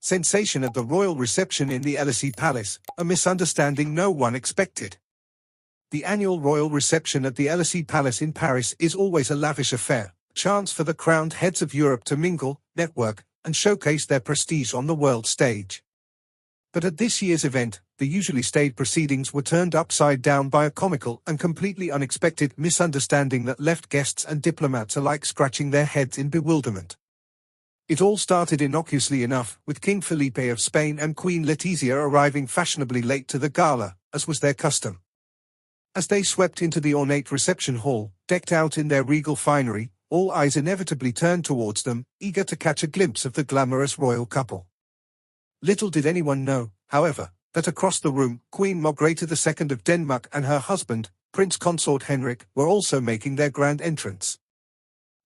Sensation at the royal reception in the Élysée Palace, a misunderstanding no one expected. The annual royal reception at the Élysée Palace in Paris is always a lavish affair, chance for the crowned heads of Europe to mingle, network, and showcase their prestige on the world stage. But at this year's event, the usually staid proceedings were turned upside down by a comical and completely unexpected misunderstanding that left guests and diplomats alike scratching their heads in bewilderment. It all started innocuously enough, with King Felipe of Spain and Queen Letizia arriving fashionably late to the gala, as was their custom. As they swept into the ornate reception hall, decked out in their regal finery, all eyes inevitably turned towards them, eager to catch a glimpse of the glamorous royal couple. Little did anyone know, however, that across the room, Queen Margrethe II of Denmark and her husband, Prince Consort Henrik, were also making their grand entrance.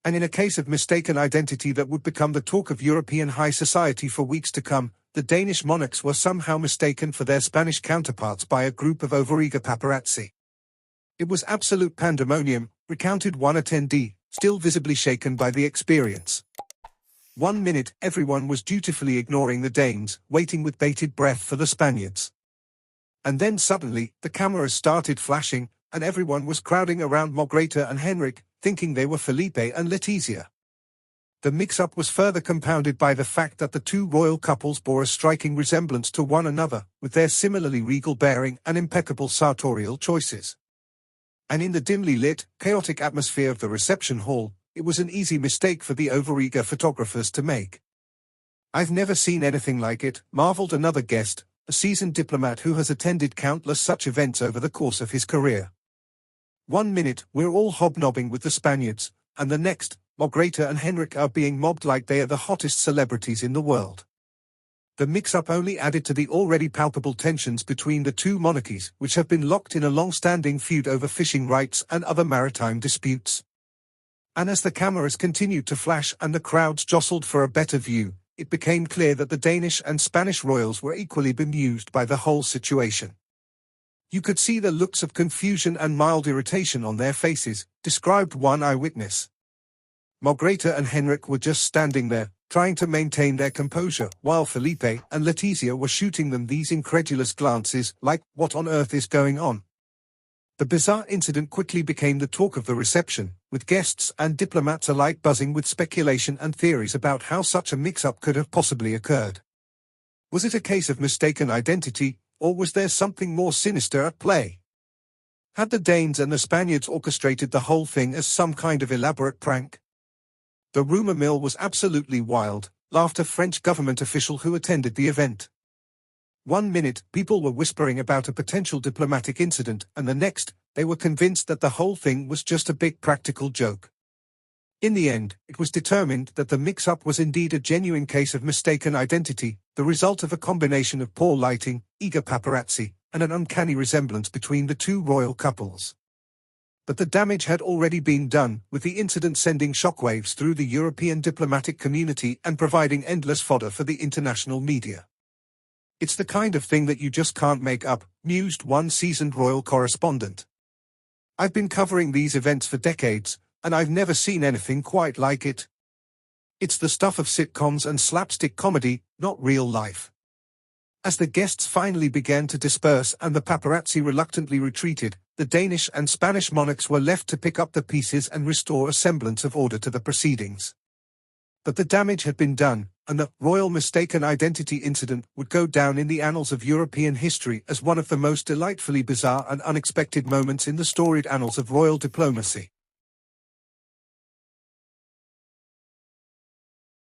And in a case of mistaken identity that would become the talk of European high society for weeks to come, the Danish monarchs were somehow mistaken for their Spanish counterparts by a group of overeager paparazzi. It was absolute pandemonium, recounted one attendee, still visibly shaken by the experience. 1 minute, everyone was dutifully ignoring the Danes, waiting with bated breath for the Spaniards. And then suddenly, the cameras started flashing, and everyone was crowding around Margrethe and Henrik, thinking they were Felipe and Letizia. The mix-up was further compounded by the fact that the two royal couples bore a striking resemblance to one another, with their similarly regal bearing and impeccable sartorial choices. And in the dimly lit, chaotic atmosphere of the reception hall, it was an easy mistake for the overeager photographers to make. "I've never seen anything like it," marveled another guest, a seasoned diplomat who has attended countless such events over the course of his career. 1 minute, we're all hobnobbing with the Spaniards, and the next, Margrethe and Henrik are being mobbed like they are the hottest celebrities in the world. The mix-up only added to the already palpable tensions between the two monarchies, which have been locked in a long-standing feud over fishing rights and other maritime disputes. And as the cameras continued to flash and the crowds jostled for a better view, it became clear that the Danish and Spanish royals were equally bemused by the whole situation. You could see the looks of confusion and mild irritation on their faces, described one eyewitness. Margrethe and Henrik were just standing there, trying to maintain their composure, while Felipe and Letizia were shooting them these incredulous glances, like, what on earth is going on? The bizarre incident quickly became the talk of the reception, with guests and diplomats alike buzzing with speculation and theories about how such a mix-up could have possibly occurred. Was it a case of mistaken identity, or was there something more sinister at play? Had the Danes and the Spaniards orchestrated the whole thing as some kind of elaborate prank? The rumor mill was absolutely wild, laughed a French government official who attended the event. 1 minute, people were whispering about a potential diplomatic incident, and the next, they were convinced that the whole thing was just a big practical joke. In the end, it was determined that the mix-up was indeed a genuine case of mistaken identity, the result of a combination of poor lighting, eager paparazzi, and an uncanny resemblance between the two royal couples. But the damage had already been done, with the incident sending shockwaves through the European diplomatic community and providing endless fodder for the international media. "It's the kind of thing that you just can't make up," mused one seasoned royal correspondent. "I've been covering these events for decades, and I've never seen anything quite like it. It's the stuff of sitcoms and slapstick comedy, not real life." As the guests finally began to disperse and the paparazzi reluctantly retreated, the Danish and Spanish monarchs were left to pick up the pieces and restore a semblance of order to the proceedings. But the damage had been done, and the royal mistaken identity incident would go down in the annals of European history as one of the most delightfully bizarre and unexpected moments in the storied annals of royal diplomacy.